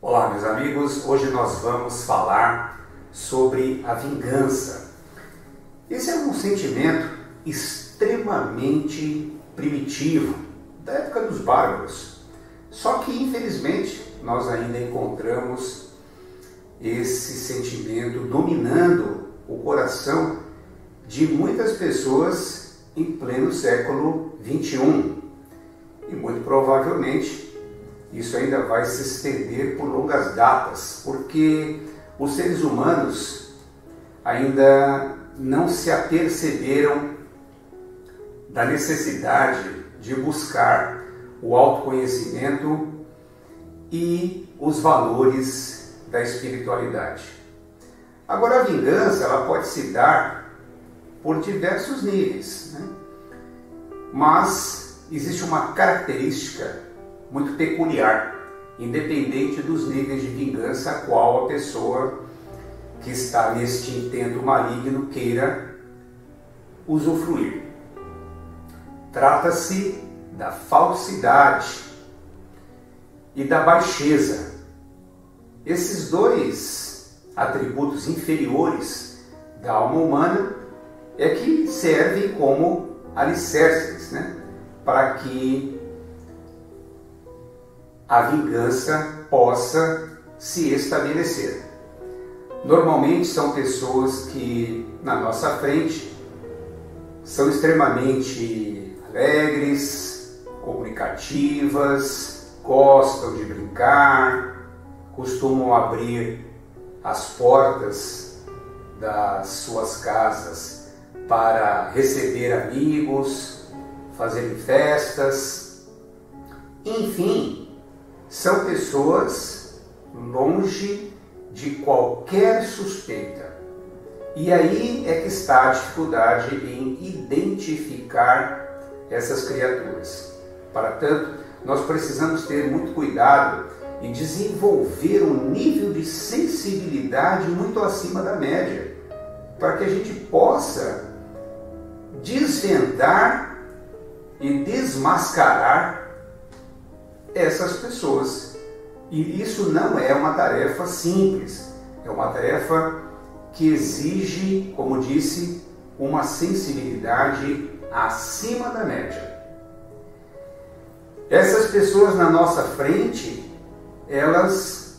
Olá, meus amigos, hoje nós vamos falar sobre a vingança. Esse é um sentimento extremamente primitivo, da época dos bárbaros. Só que, infelizmente, nós ainda encontramos esse sentimento dominando o coração de muitas pessoas em pleno século XXI. E muito provavelmente isso ainda vai se estender por longas datas, porque os seres humanos ainda não se aperceberam da necessidade de buscar o autoconhecimento e os valores da espiritualidade. Agora, a vingança ela pode se dar por diversos níveis, né? Mas existe uma característica muito peculiar, independente dos níveis de vingança a qual a pessoa que está neste intento maligno queira usufruir. Trata-se da falsidade e da baixeza. Esses dois atributos inferiores da alma humana é que servem como alicerces, né, para que a vingança possa se estabelecer. Normalmente são pessoas que na nossa frente são extremamente alegres, comunicativas, gostam de brincar, costumam abrir as portas das suas casas para receber amigos, fazerem festas, enfim, são pessoas longe de qualquer suspeita. E aí é que está a dificuldade em identificar essas criaturas. Para tanto, nós precisamos ter muito cuidado e desenvolver um nível de sensibilidade muito acima da média, para que a gente possa desvendar e desmascarar essas pessoas. E isso não é uma tarefa simples, é uma tarefa que exige, como disse, uma sensibilidade acima da média. Essas pessoas na nossa frente, elas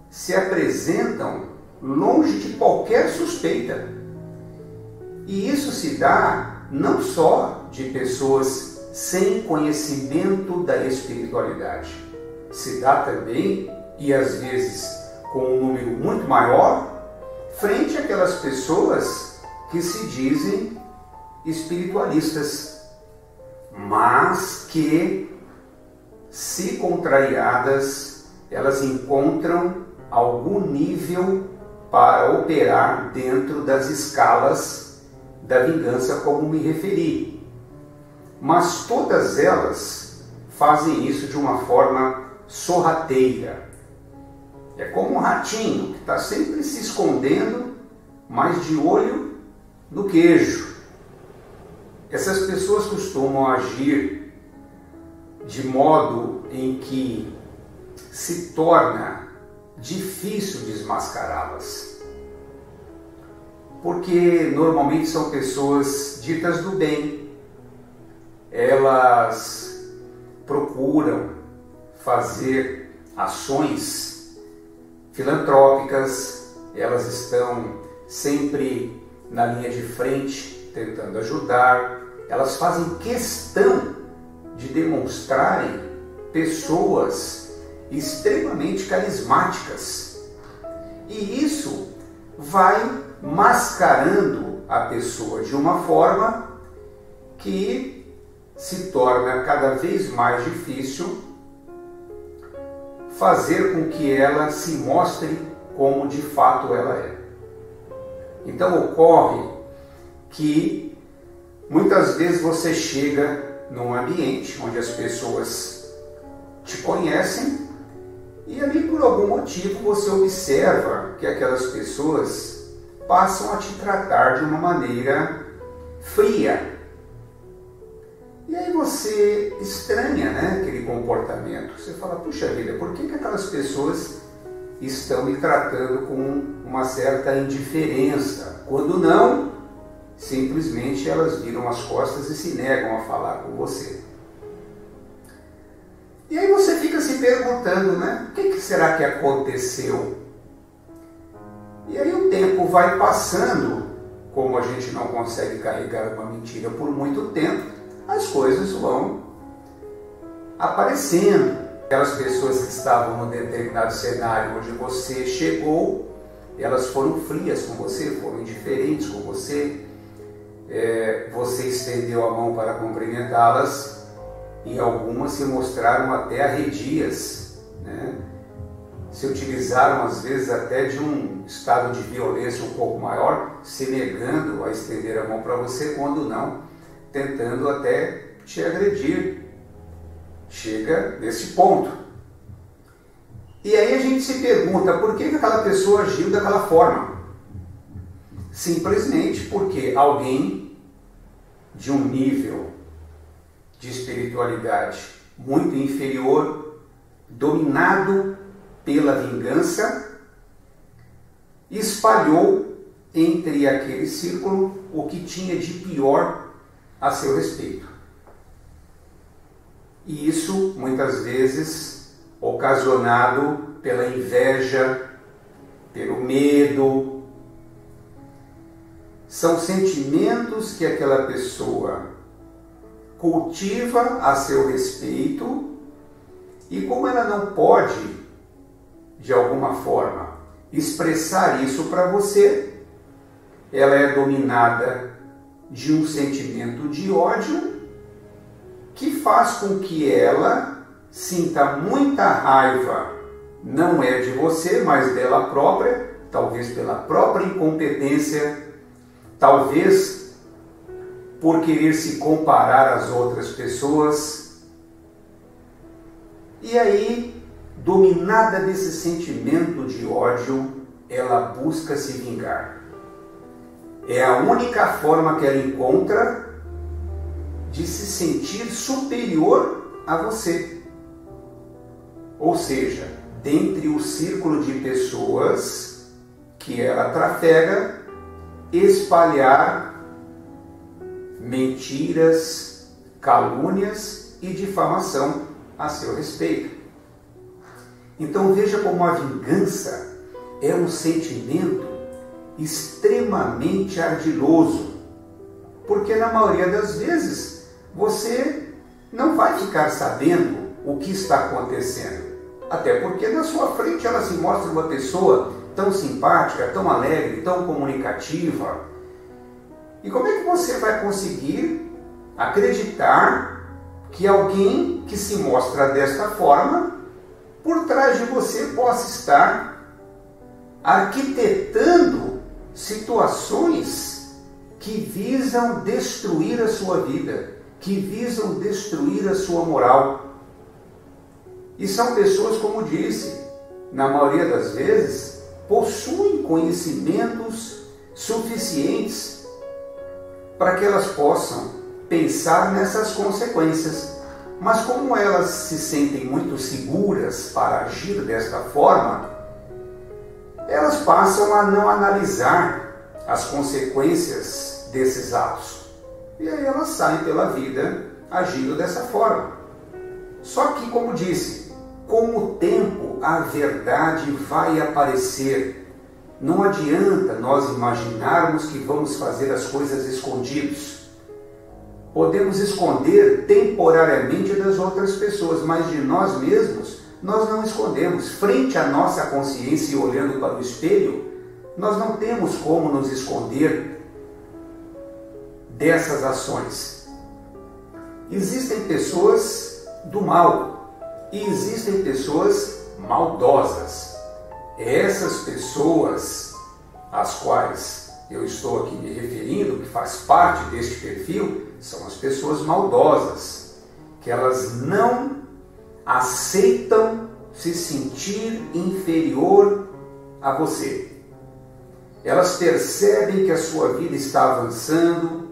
se apresentam longe de qualquer suspeita. E isso se dá não só de pessoas sem conhecimento da espiritualidade. Se dá também, e às vezes com um número muito maior, frente àquelas pessoas que se dizem espiritualistas, mas que, se contrariadas, elas encontram algum nível para operar dentro das escalas da vingança, como me referi. Mas todas elas fazem isso de uma forma sorrateira. É como um ratinho que está sempre se escondendo, mas de olho no queijo. Essas pessoas costumam agir de modo em que se torna difícil desmascará-las. Porque normalmente são pessoas ditas do bem. Elas procuram fazer ações filantrópicas, elas estão sempre na linha de frente, tentando ajudar, elas fazem questão de demonstrarem pessoas extremamente carismáticas. E isso vai mascarando a pessoa de uma forma que se torna cada vez mais difícil fazer com que ela se mostre como de fato ela é. Então ocorre que muitas vezes você chega num ambiente onde as pessoas te conhecem e ali por algum motivo você observa que aquelas pessoas passam a te tratar de uma maneira fria. E aí você estranha, né, aquele comportamento. Você fala, puxa vida, por que aquelas pessoas estão me tratando com uma certa indiferença? Quando não, simplesmente elas viram as costas e se negam a falar com você. E aí você fica se perguntando, né, o que será que aconteceu? E aí o tempo vai passando, como a gente não consegue carregar uma mentira por muito tempo, as coisas vão aparecendo. Aquelas pessoas que estavam num determinado cenário onde você chegou, elas foram frias com você, foram indiferentes com você. Você estendeu a mão para cumprimentá-las e algumas se mostraram até arredias, né? Se utilizaram às vezes até de um estado de violência um pouco maior, se negando a estender a mão para você, quando não, tentando até te agredir. Chega nesse ponto. E aí a gente se pergunta, por que aquela pessoa agiu daquela forma? Simplesmente porque alguém de um nível de espiritualidade muito inferior, dominado pela vingança, espalhou entre aquele círculo o que tinha de pior a seu respeito. E isso, muitas vezes, ocasionado pela inveja, pelo medo. São sentimentos que aquela pessoa cultiva a seu respeito, e como ela não pode, de alguma forma, expressar isso para você, ela é dominada de um sentimento de ódio que faz com que ela sinta muita raiva, não é de você, mas dela própria, talvez pela própria incompetência, talvez por querer se comparar às outras pessoas. E aí, dominada desse sentimento de ódio, ela busca se vingar. É a única forma que ela encontra de se sentir superior a você. Ou seja, dentre o círculo de pessoas que ela trafega, espalhar mentiras, calúnias e difamação a seu respeito. Então veja como a vingança é um sentimento extremamente ardiloso, porque na maioria das vezes você não vai ficar sabendo o que está acontecendo, até porque na sua frente ela se mostra uma pessoa tão simpática, tão alegre, tão comunicativa. E como é que você vai conseguir acreditar que alguém que se mostra desta forma, por trás de você, possa estar arquitetando situações que visam destruir a sua vida, que visam destruir a sua moral? E são pessoas, como disse, na maioria das vezes, possuem conhecimentos suficientes para que elas possam pensar nessas consequências. Mas como elas se sentem muito seguras para agir desta forma, elas passam a não analisar as consequências desses atos. E aí elas saem pela vida agindo dessa forma. Só que, como disse, com o tempo a verdade vai aparecer. Não adianta nós imaginarmos que vamos fazer as coisas escondidos. Podemos esconder temporariamente das outras pessoas, mas de nós mesmos nós não escondemos. Frente à nossa consciência e olhando para o espelho, nós não temos como nos esconder dessas ações. Existem pessoas do mal e existem pessoas maldosas. Essas pessoas às quais eu estou aqui me referindo, que faz parte deste perfil, são as pessoas maldosas, que elas não aceitam se sentir inferior a você. Elas percebem que a sua vida está avançando,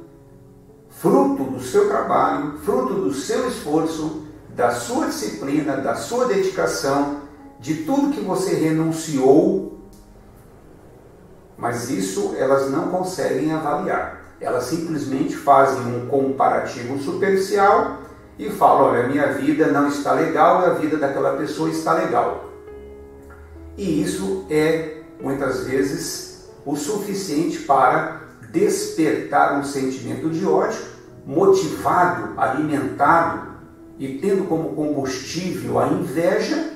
fruto do seu trabalho, fruto do seu esforço, da sua disciplina, da sua dedicação, de tudo que você renunciou, mas isso elas não conseguem avaliar. Elas simplesmente fazem um comparativo superficial e falam: olha, a minha vida não está legal e a vida daquela pessoa está legal. E isso é, muitas vezes, o suficiente para despertar um sentimento de ódio, motivado, alimentado e tendo como combustível a inveja.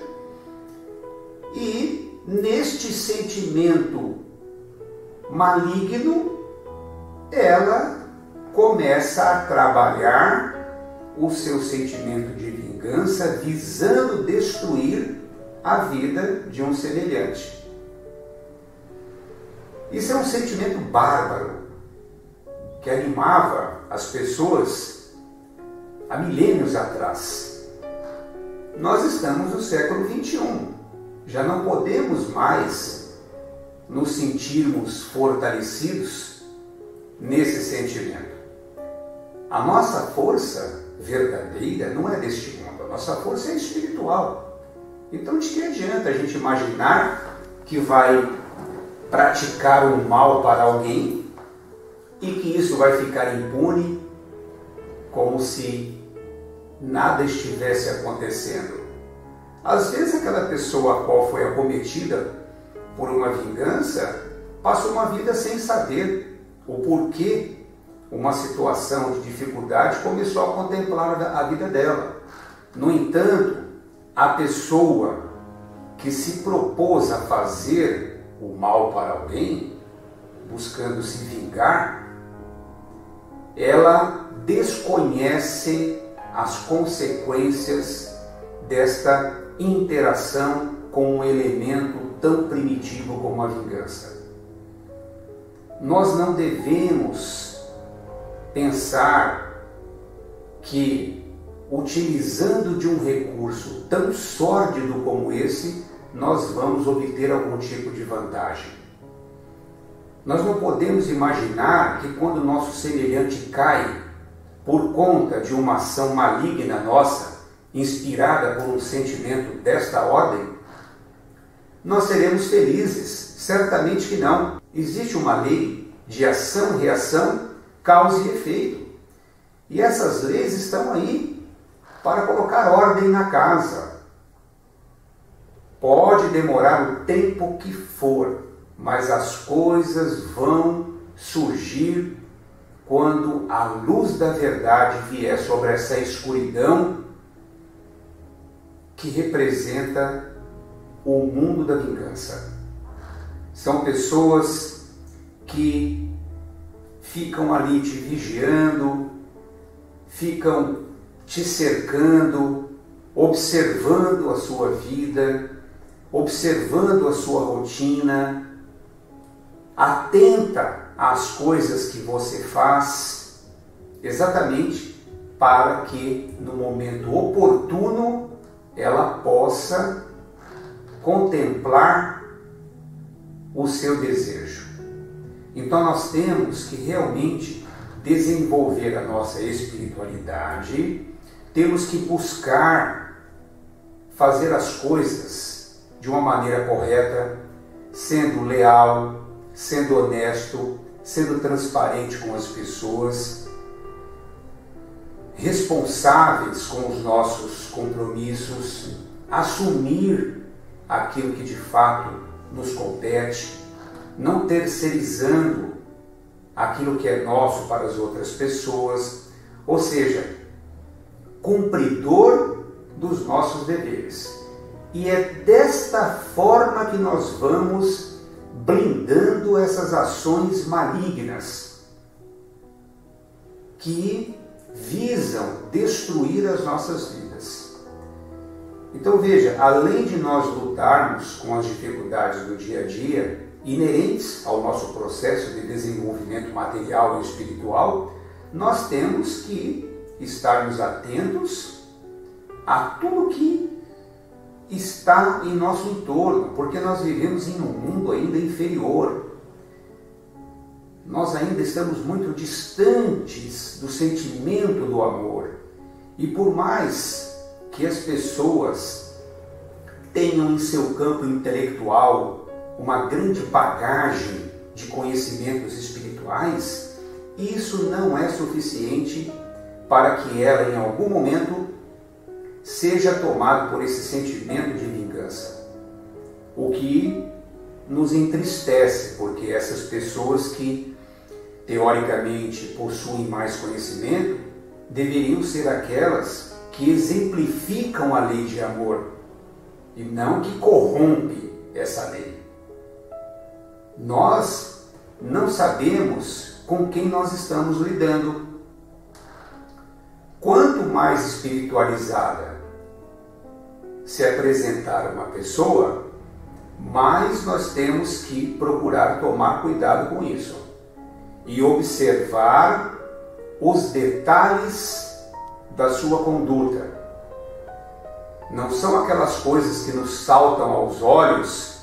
E neste sentimento maligno, ela começa a trabalhar o seu sentimento de vingança, visando destruir a vida de um semelhante. Isso é um sentimento bárbaro que animava as pessoas há milênios atrás. Nós estamos no século XXI, já não podemos mais nos sentirmos fortalecidos nesse sentimento. A nossa força verdadeira não é deste mundo, a nossa força é espiritual. Então, de que adianta a gente imaginar que vai praticar o mal para alguém e que isso vai ficar impune, como se nada estivesse acontecendo? Às vezes aquela pessoa a qual foi acometida por uma vingança passa uma vida sem saber o porquê uma situação de dificuldade começou a contemplar a vida dela. No entanto, a pessoa que se propôs a fazer o mal para alguém, buscando se vingar, ela desconhece as consequências desta interação com um elemento tão primitivo como a vingança. Nós não devemos pensar que, utilizando de um recurso tão sórdido como esse, nós vamos obter algum tipo de vantagem. Nós não podemos imaginar que quando o nosso semelhante cai por conta de uma ação maligna nossa, inspirada por um sentimento desta ordem, nós seremos felizes. Certamente que não. Existe uma lei de ação e reação, causa e efeito. E essas leis estão aí para colocar ordem na casa. Pode demorar o tempo que for, mas as coisas vão surgir quando a luz da verdade vier sobre essa escuridão que representa o mundo da vingança. São pessoas que ficam ali te vigiando, ficam te cercando, observando a sua vida, observando a sua rotina, atenta às coisas que você faz, exatamente para que no momento oportuno ela possa contemplar o seu desejo. Então nós temos que realmente desenvolver a nossa espiritualidade, temos que buscar fazer as coisas de uma maneira correta, sendo leal, sendo honesto, sendo transparente com as pessoas, responsáveis com os nossos compromissos, assumir aquilo que de fato nos compete, não terceirizando aquilo que é nosso para as outras pessoas, ou seja, cumpridor dos nossos deveres. E é desta forma que nós vamos blindando essas ações malignas que visam destruir as nossas vidas. Então veja, além de nós lutarmos com as dificuldades do dia a dia, inerentes ao nosso processo de desenvolvimento material e espiritual, nós temos que estarmos atentos a tudo que está em nosso entorno, porque nós vivemos em um mundo ainda inferior. nós ainda estamos muito distantes do sentimento do amor. E por mais que as pessoas tenham em seu campo intelectual uma grande bagagem de conhecimentos espirituais, isso não é suficiente para que ela em algum momento seja tomada por esse sentimento de vingança. O que nos entristece, porque essas pessoas que teoricamente possuem mais conhecimento deveriam ser aquelas que exemplificam a lei de amor e não que corrompe essa lei. Nós não sabemos com quem nós estamos lidando. Quanto mais espiritualizada se apresentar uma pessoa, mais nós temos que procurar tomar cuidado com isso e observar os detalhes da sua conduta. Não são aquelas coisas que nos saltam aos olhos,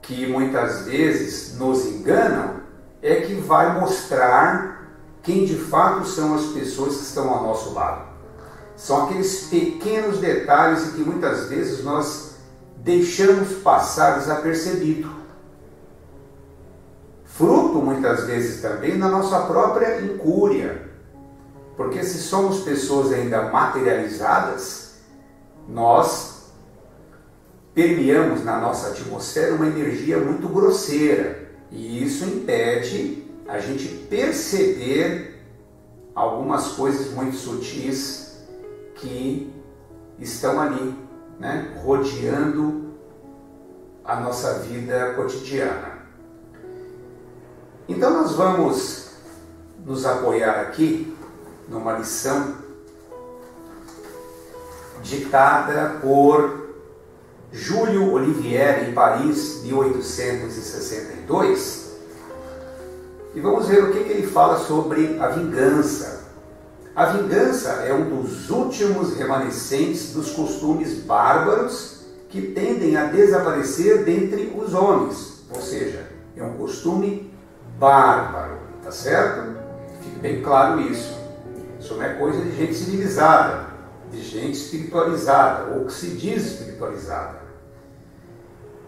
que muitas vezes nos enganam, é que vai mostrar quem de fato são as pessoas que estão ao nosso lado. São aqueles pequenos detalhes que muitas vezes nós deixamos passar desapercebido. Fruto muitas vezes também da nossa própria incúria. Porque se somos pessoas ainda materializadas, nós permeamos na nossa atmosfera uma energia muito grosseira. E isso impede a gente perceber algumas coisas muito sutis que estão ali, né, rodeando a nossa vida cotidiana. Então nós vamos nos apoiar aqui numa lição ditada por Júlio Olivier em Paris, 1862, e vamos ver o que ele fala sobre a vingança. A vingança é um dos últimos remanescentes dos costumes bárbaros que tendem a desaparecer dentre os homens, ou seja, é um costume bárbaro, tá certo? Fique bem claro isso. Isso não é coisa de gente civilizada, de gente espiritualizada, ou que se diz espiritualizada.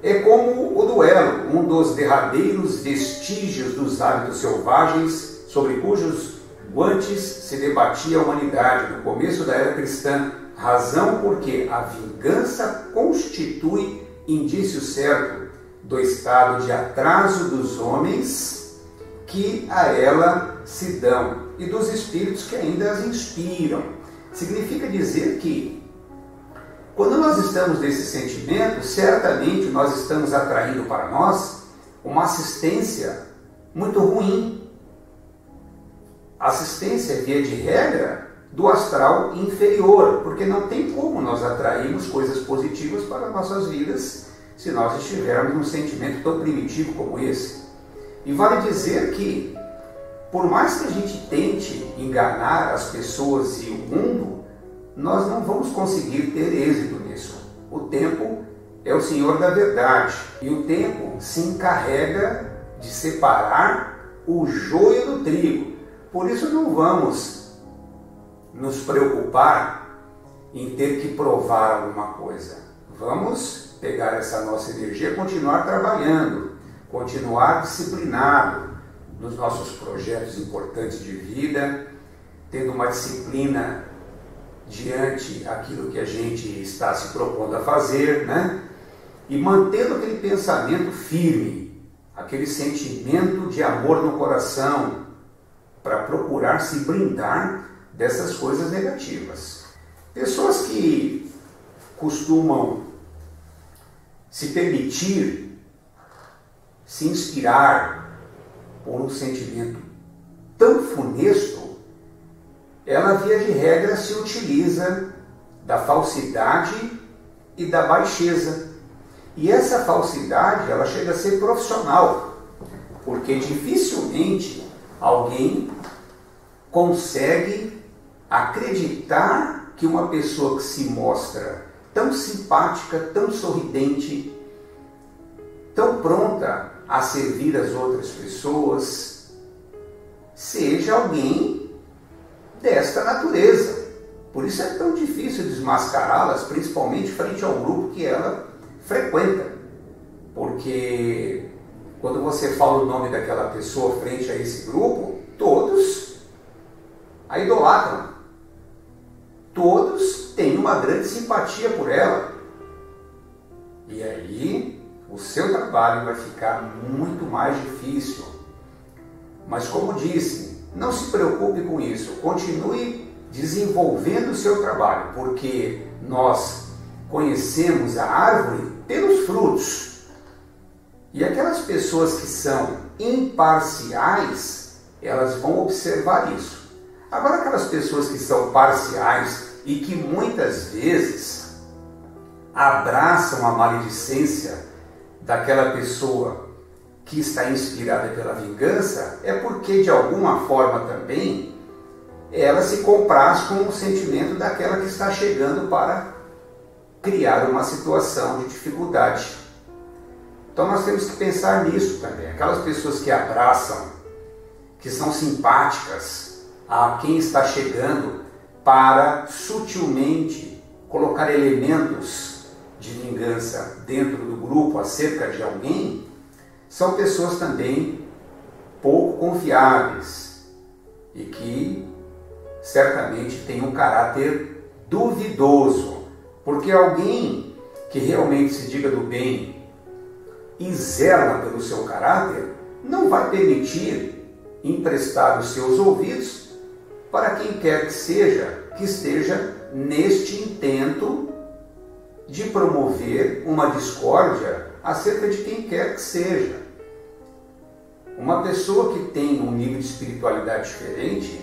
É como o duelo, um dos derradeiros vestígios dos hábitos selvagens sobre cujos guantes se debatia a humanidade no começo da era cristã, razão porque a vingança constitui indício certo do estado de atraso dos homens que a ela se dão e dos espíritos que ainda as inspiram. Significa dizer que quando nós estamos nesse sentimento, certamente nós estamos atraindo para nós uma assistência muito ruim. Assistência, via de regra, do astral inferior, porque não tem como nós atrairmos coisas positivas para nossas vidas se nós estivermos num sentimento tão primitivo como esse. E vale dizer que, por mais que a gente tente enganar as pessoas e o mundo, nós não vamos conseguir ter êxito nisso. O tempo é o senhor da verdade e o tempo se encarrega de separar o joio do trigo. Por isso não vamos nos preocupar em ter que provar alguma coisa. Vamos pegar essa nossa energia e continuar trabalhando, continuar disciplinado nos nossos projetos importantes de vida, tendo uma disciplina diante aquilo que a gente está se propondo a fazer, né? E mantendo aquele pensamento firme, aquele sentimento de amor no coração, para procurar se blindar dessas coisas negativas. Pessoas que costumam se permitir se inspirar por um sentimento tão funesto, ela, via de regra, se utiliza da falsidade e da baixeza. E essa falsidade, ela chega a ser profissional, porque dificilmente alguém consegue acreditar que uma pessoa que se mostra tão simpática, tão sorridente, tão pronta a servir as outras pessoas, seja alguém desta natureza. Por isso é tão difícil desmascará-las, principalmente frente ao grupo que ela frequenta. Porque quando você fala o nome daquela pessoa frente a esse grupo, todos a idolatram. Todos têm uma grande simpatia por ela. E aí o seu trabalho vai ficar muito mais difícil. Mas como disse, não se preocupe com isso. Continue desenvolvendo o seu trabalho, porque nós conhecemos a árvore pelos frutos. E aquelas pessoas que são imparciais, elas vão observar isso. Agora, aquelas pessoas que são parciais e que muitas vezes abraçam a maledicência daquela pessoa que está inspirada pela vingança, é porque de alguma forma também ela se compraz com o sentimento daquela que está chegando para criar uma situação de dificuldade. Então nós temos que pensar nisso também. Aquelas pessoas que abraçam, que são simpáticas a quem está chegando para sutilmente colocar elementos de vingança dentro do grupo acerca de alguém, são pessoas também pouco confiáveis e que certamente têm um caráter duvidoso, porque alguém que realmente se diga do bem e zela pelo seu caráter não vai permitir emprestar os seus ouvidos para quem quer que seja que esteja neste intento de promover uma discórdia acerca de quem quer que seja. Uma pessoa que tem um nível de espiritualidade diferente,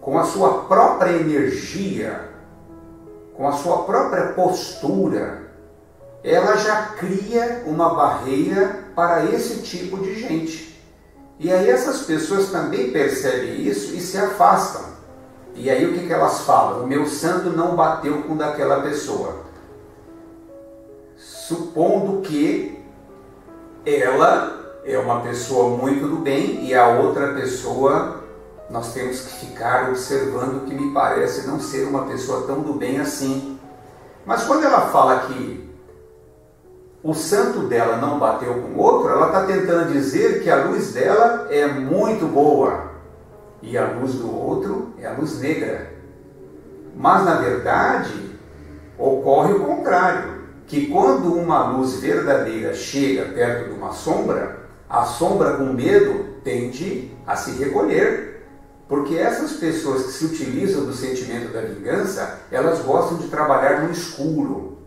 com a sua própria energia, com a sua própria postura, ela já cria uma barreira para esse tipo de gente. E aí essas pessoas também percebem isso e se afastam. E aí o que elas falam? O meu santo não bateu com o daquela pessoa. Supondo que ela é uma pessoa muito do bem e a outra pessoa nós temos que ficar observando que me parece não ser uma pessoa tão do bem assim. Mas quando ela fala que o santo dela não bateu com o outro, ela está tentando dizer que a luz dela é muito boa e a luz do outro é a luz negra. Mas na verdade ocorre o contrário, que quando uma luz verdadeira chega perto de uma sombra, a sombra com medo tende a se recolher. Porque essas pessoas que se utilizam do sentimento da vingança, elas gostam de trabalhar no escuro.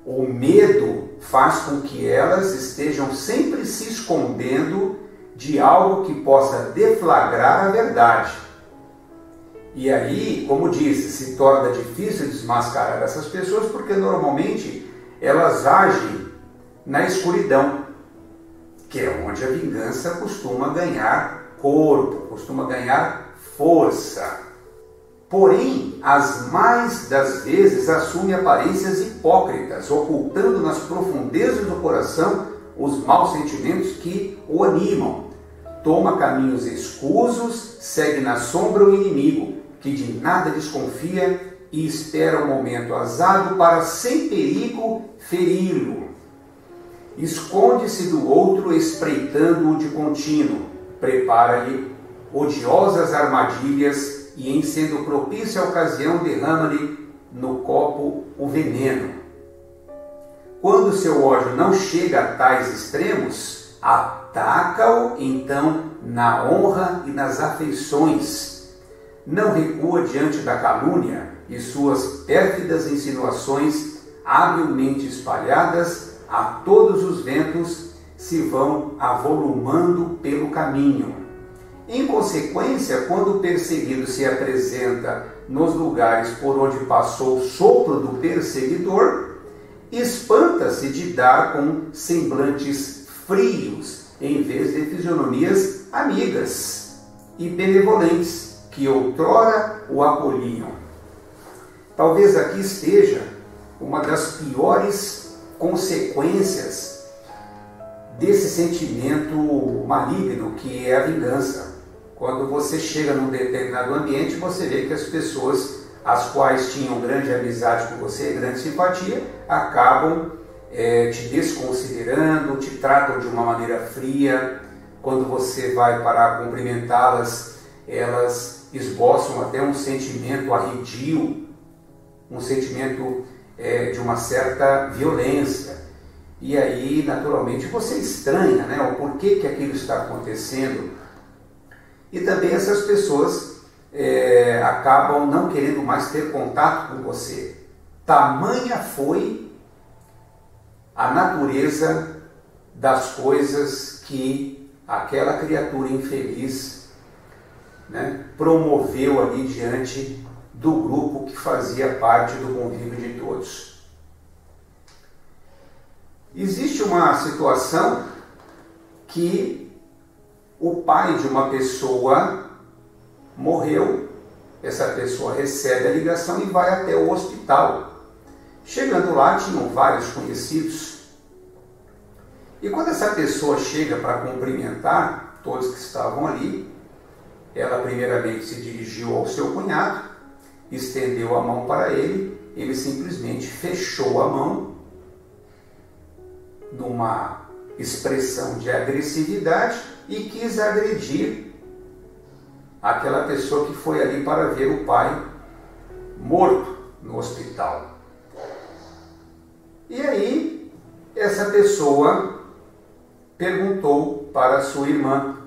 O medo faz com que elas estejam sempre se escondendo de algo que possa deflagrar a verdade. E aí, como disse, se torna difícil desmascarar essas pessoas, porque normalmente elas agem na escuridão, que é onde a vingança costuma ganhar corpo, costuma ganhar força. Porém, as mais das vezes assume aparências hipócritas, ocultando nas profundezas do coração os maus sentimentos que o animam. Toma caminhos escusos, segue na sombra o inimigo, que de nada desconfia e espera o momento azado para, sem perigo, feri-lo. Esconde-se do outro, espreitando-o de contínuo. Prepara-lhe odiosas armadilhas e, em sendo propícia a ocasião, derrama-lhe no copo o veneno. Quando seu ódio não chega a tais extremos, ataca-o então na honra e nas afeições. Não recua diante da calúnia e suas pérfidas insinuações, habilmente espalhadas a todos os ventos, se vão avolumando pelo caminho. Em consequência, quando o perseguido se apresenta nos lugares por onde passou o sopro do perseguidor, espanta-se de dar com semblantes frios, em vez de fisionomias amigas e benevolentes, que outrora o acolhiam. Talvez aqui esteja uma das piores consequências desse sentimento maligno que é a vingança. Quando você chega num determinado ambiente, você vê que as pessoas, as quais tinham grande amizade com você, grande simpatia, acabam te desconsiderando, te tratam de uma maneira fria. Quando você vai para cumprimentá-las, elas esboçam até um sentimento arredio, um sentimento de uma certa violência. E aí, naturalmente, você estranha, né, o porquê que aquilo está acontecendo. E também essas pessoas acabam não querendo mais ter contato com você. Tamanha foi a natureza das coisas que aquela criatura infeliz, né, promoveu ali diante do grupo que fazia parte do convívio de todos. Existe uma situação que o pai de uma pessoa morreu, essa pessoa recebe a ligação e vai até o hospital. Chegando lá, tinham vários conhecidos. E quando essa pessoa chega para cumprimentar todos que estavam ali, ela primeiramente se dirigiu ao seu cunhado, estendeu a mão para ele, ele simplesmente fechou a mão, numa expressão de agressividade, e quis agredir aquela pessoa que foi ali para ver o pai morto no hospital. E aí, essa pessoa perguntou para a sua irmã: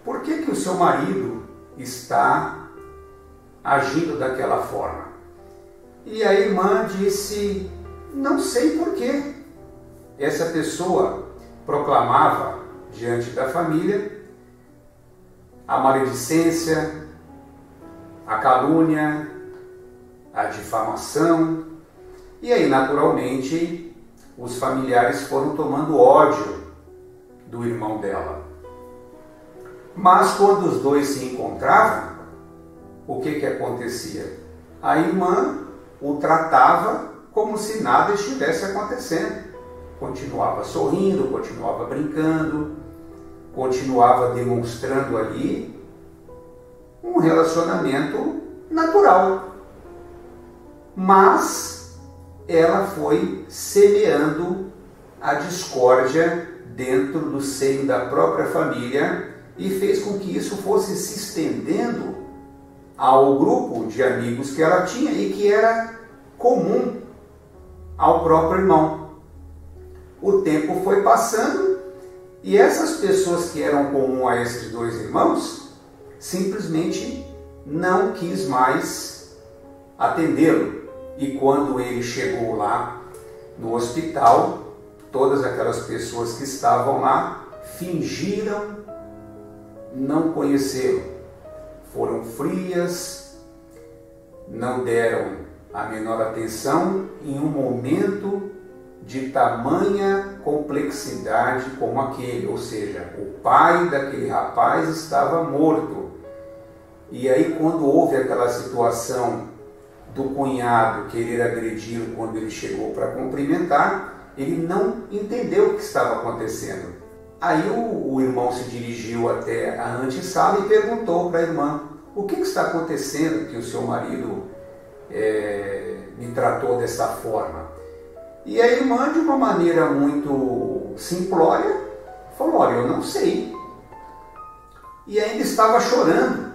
por que o seu marido está agindo daquela forma? E a irmã disse: não sei por quê. Essa pessoa proclamava diante da família a maledicência, a calúnia, a difamação. E aí, naturalmente, os familiares foram tomando ódio do irmão dela. Mas quando os dois se encontravam, o que acontecia? A irmã o tratava como se nada estivesse acontecendo. Continuava sorrindo, continuava brincando, continuava demonstrando ali um relacionamento natural. Mas ela foi semeando a discórdia dentro do seio da própria família e fez com que isso fosse se estendendo ao grupo de amigos que ela tinha e que era comum ao próprio irmão. O tempo foi passando e essas pessoas que eram comuns a esses dois irmãos simplesmente não quis mais atendê-lo. E quando ele chegou lá no hospital, todas aquelas pessoas que estavam lá fingiram não conhecê-lo. Foram frias, não deram a menor atenção em um momento de tamanha complexidade como aquele, ou seja, o pai daquele rapaz estava morto. E aí, quando houve aquela situação do cunhado querer agredi-lo quando ele chegou para cumprimentar, ele não entendeu o que estava acontecendo. Aí o irmão se dirigiu até a antessala e perguntou para a irmã: o que está acontecendo que o seu marido me tratou dessa forma? E a irmã, de uma maneira muito simplória, falou: olha, eu não sei. E ainda estava chorando.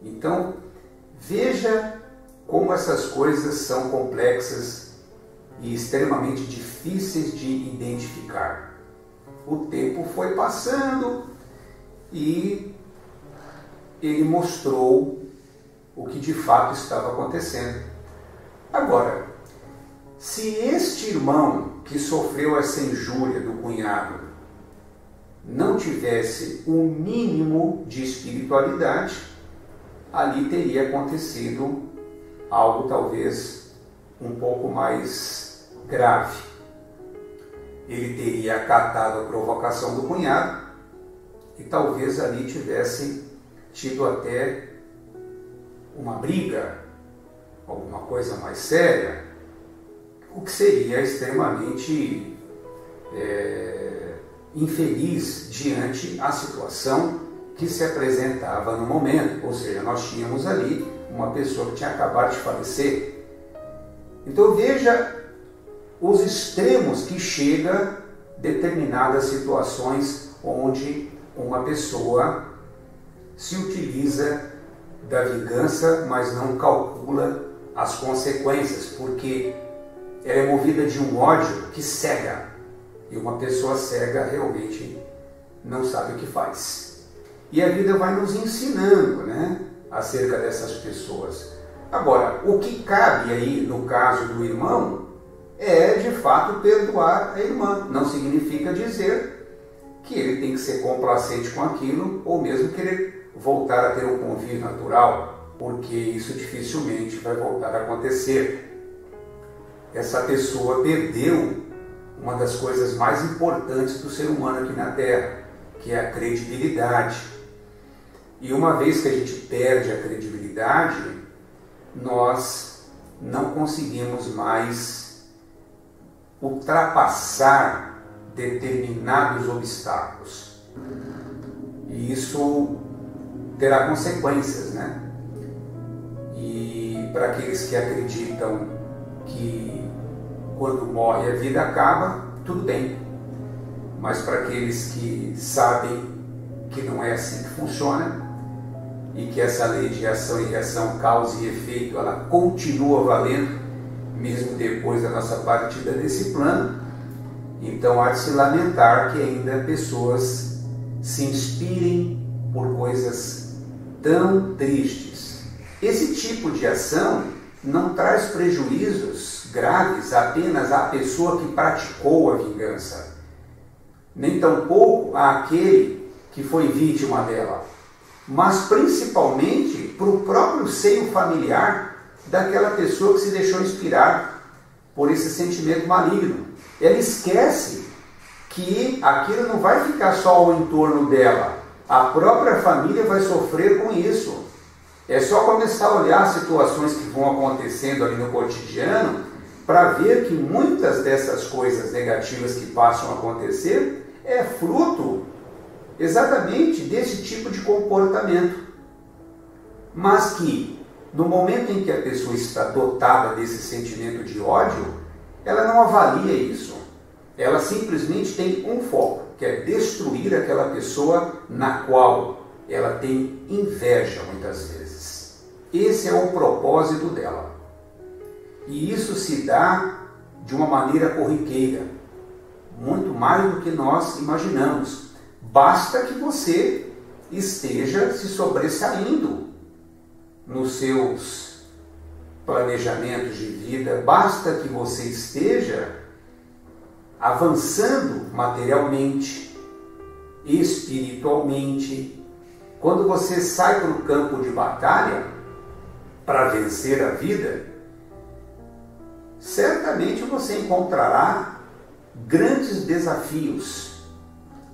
Então, veja como essas coisas são complexas e extremamente difíceis de identificar. O tempo foi passando e ele mostrou o que de fato estava acontecendo. Agora, se este irmão que sofreu essa injúria do cunhado não tivesse um mínimo de espiritualidade, ali teria acontecido algo talvez um pouco mais grave. Ele teria acatado a provocação do cunhado e talvez ali tivesse tido até uma briga, alguma coisa mais séria, o que seria extremamente infeliz diante a situação que se apresentava no momento, ou seja, nós tínhamos ali uma pessoa que tinha acabado de falecer. Então veja os extremos que chega determinadas situações onde uma pessoa se utiliza da vingança, mas não calcula as consequências, porque ela é movida de um ódio que cega, e uma pessoa cega realmente não sabe o que faz. E a vida vai nos ensinando, né, acerca dessas pessoas. Agora, o que cabe aí no caso do irmão é de fato perdoar a irmã. Não significa dizer que ele tem que ser complacente com aquilo, ou mesmo querer voltar a ter um convívio natural, porque isso dificilmente vai voltar a acontecer. Essa pessoa perdeu uma das coisas mais importantes do ser humano aqui na Terra, que é a credibilidade. E uma vez que a gente perde a credibilidade, nós não conseguimos mais ultrapassar determinados obstáculos. E isso terá consequências, né? E para aqueles que acreditam que quando morre a vida acaba, tudo bem. Mas para aqueles que sabem que não é assim que funciona, e que essa lei de ação e reação, causa e efeito, ela continua valendo, mesmo depois da nossa partida desse plano, então há de se lamentar que ainda pessoas se inspirem por coisas tão tristes. Esse tipo de ação não traz prejuízos graves apenas à pessoa que praticou a vingança, nem tampouco àquele que foi vítima dela, mas principalmente para o próprio seio familiar daquela pessoa que se deixou inspirar por esse sentimento maligno. Ela esquece que aquilo não vai ficar só ao entorno dela, a própria família vai sofrer com isso. É só começar a olhar as situações que vão acontecendo ali no cotidiano para ver que muitas dessas coisas negativas que passam a acontecer é fruto exatamente desse tipo de comportamento. Mas que, no momento em que a pessoa está dotada desse sentimento de ódio, ela não avalia isso. Ela simplesmente tem um foco, que é destruir aquela pessoa na qual ela tem inveja muitas vezes. Esse é o propósito dela. E isso se dá de uma maneira corriqueira, muito mais do que nós imaginamos. Basta que você esteja se sobressaindo nos seus planejamentos de vida, basta que você esteja avançando materialmente, espiritualmente. Quando você sai para o campo de batalha para vencer a vida, certamente você encontrará grandes desafios.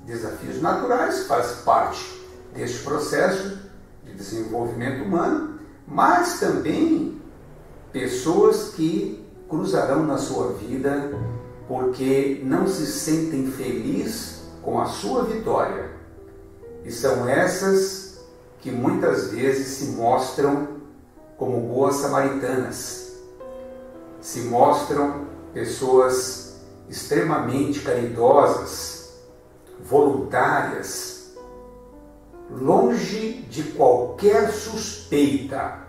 Desafios naturais, faz parte deste processo de desenvolvimento humano, mas também pessoas que cruzarão na sua vida porque não se sentem felizes com a sua vitória. E são essas que muitas vezes se mostram como boas samaritanas, se mostram pessoas extremamente caridosas, voluntárias, longe de qualquer suspeita.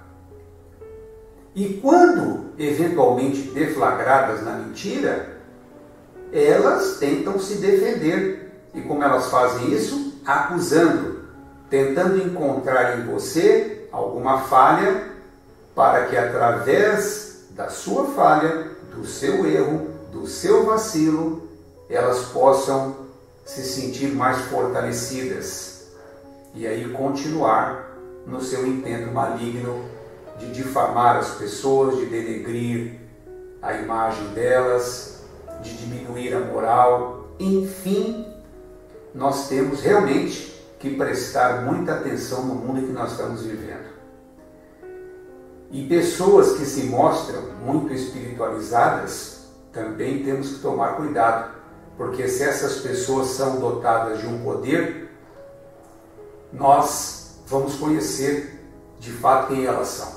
E quando eventualmente deflagradas na mentira, elas tentam se defender. E como elas fazem isso? Acusando, tentando encontrar em você alguma falha, para que através da sua falha, do seu erro, do seu vacilo, elas possam se sentir mais fortalecidas e aí continuar no seu intento maligno de difamar as pessoas, de denegrir a imagem delas, de diminuir a moral. Enfim, nós temos realmente que prestar muita atenção no mundo em que nós estamos vivendo. E pessoas que se mostram muito espiritualizadas, também temos que tomar cuidado, porque se essas pessoas são dotadas de um poder, nós vamos conhecer de fato quem elas são.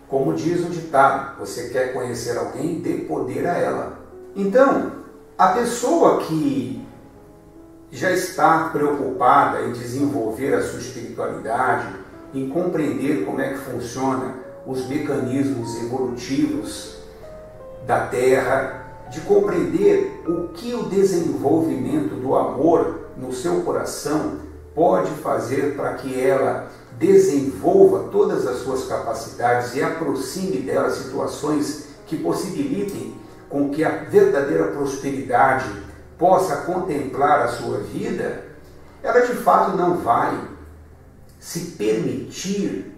Como diz o ditado, você quer conhecer alguém, dê poder a ela. Então, a pessoa que já está preocupada em desenvolver a sua espiritualidade, em compreender como é que funciona os mecanismos evolutivos da Terra, de compreender o que o desenvolvimento do amor no seu coração pode fazer para que ela desenvolva todas as suas capacidades e aproxime dela situações que possibilitem com que a verdadeira prosperidade possa contemplar a sua vida, ela de fato não vai se permitir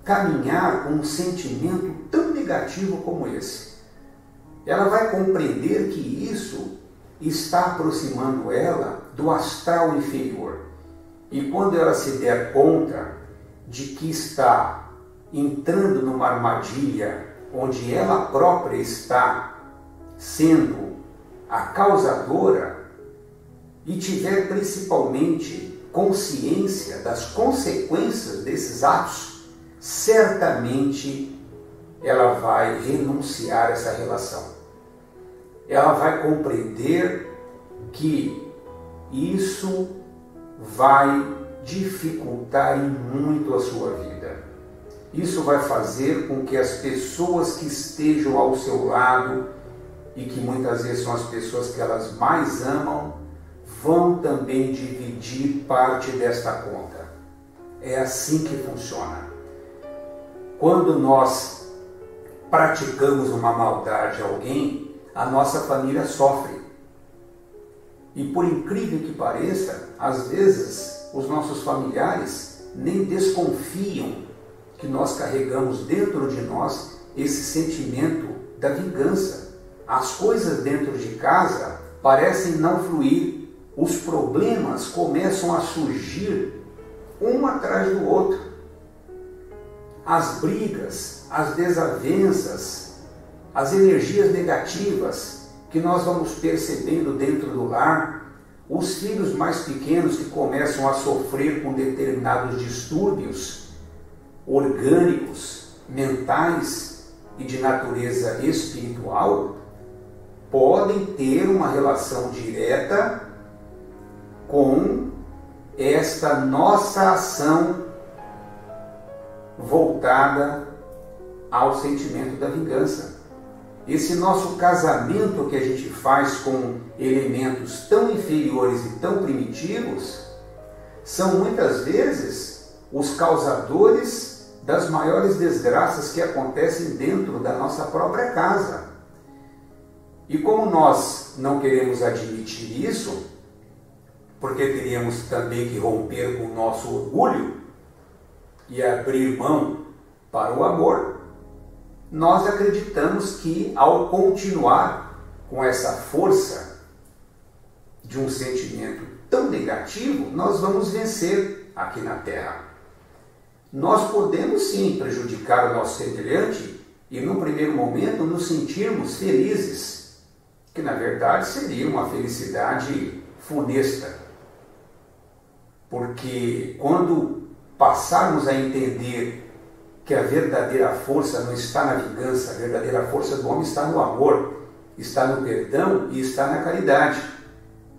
caminhar com um sentimento tão negativo como esse. Ela vai compreender que isso está aproximando ela do astral inferior. E quando ela se der conta de que está entrando numa armadilha onde ela própria está sendo a causadora e tiver principalmente consciência das consequências desses atos, certamente ela vai renunciar a essa relação. Ela vai compreender que isso vai dificultar muito a sua vida. Isso vai fazer com que as pessoas que estejam ao seu lado e que muitas vezes são as pessoas que elas mais amam, vão também dividir parte desta conta. É assim que funciona. Quando nós praticamos uma maldade a alguém, a nossa família sofre. E por incrível que pareça, às vezes os nossos familiares nem desconfiam que nós carregamos dentro de nós esse sentimento da vingança. As coisas dentro de casa parecem não fluir, os problemas começam a surgir um atrás do outro. As brigas, as desavenças, as energias negativas que nós vamos percebendo dentro do lar, os filhos mais pequenos que começam a sofrer com determinados distúrbios orgânicos, mentais e de natureza espiritual, podem ter uma relação direta com esta nossa ação voltada ao sentimento da vingança. Esse nosso casamento que a gente faz com elementos tão inferiores e tão primitivos são muitas vezes os causadores das maiores desgraças que acontecem dentro da nossa própria casa. E como nós não queremos admitir isso, porque teríamos também que romper com o nosso orgulho e abrir mão para o amor, nós acreditamos que ao continuar com essa força de um sentimento tão negativo, nós vamos vencer aqui na Terra. Nós podemos sim prejudicar o nosso semelhante e no primeiro momento nos sentirmos felizes, que na verdade seria uma felicidade funesta. Porque quando passarmos a entender que a verdadeira força não está na vingança, a verdadeira força do homem está no amor, está no perdão e está na caridade.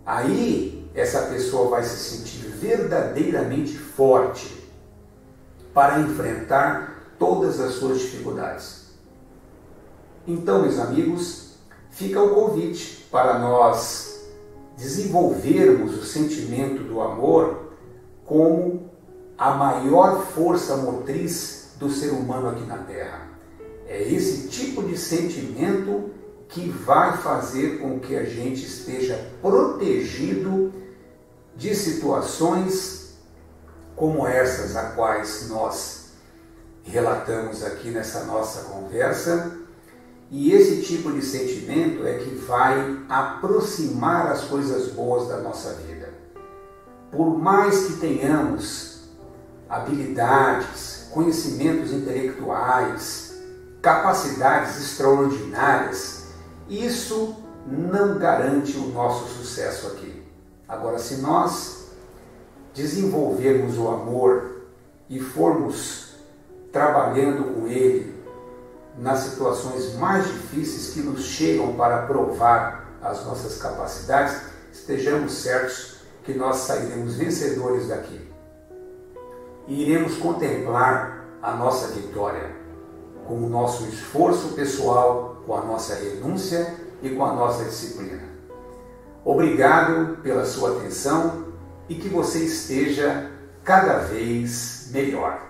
Aí essa pessoa vai se sentir verdadeiramente forte para enfrentar todas as suas dificuldades. Então, meus amigos, fica o convite para nós desenvolvermos o sentimento do amor como a maior força motriz do ser humano aqui na Terra. É esse tipo de sentimento que vai fazer com que a gente esteja protegido de situações como essas a quais nós relatamos aqui nessa nossa conversa. E esse tipo de sentimento é que vai aproximar as coisas boas da nossa vida. Por mais que tenhamos habilidades, conhecimentos intelectuais, capacidades extraordinárias, isso não garante o nosso sucesso aqui. Agora, se nós desenvolvermos o amor e formos trabalhando com ele nas situações mais difíceis que nos chegam para provar as nossas capacidades, estejamos certos que nós sairemos vencedores daqui. E iremos contemplar a nossa vitória com o nosso esforço pessoal, com a nossa renúncia e com a nossa disciplina. Obrigado pela sua atenção e que você esteja cada vez melhor.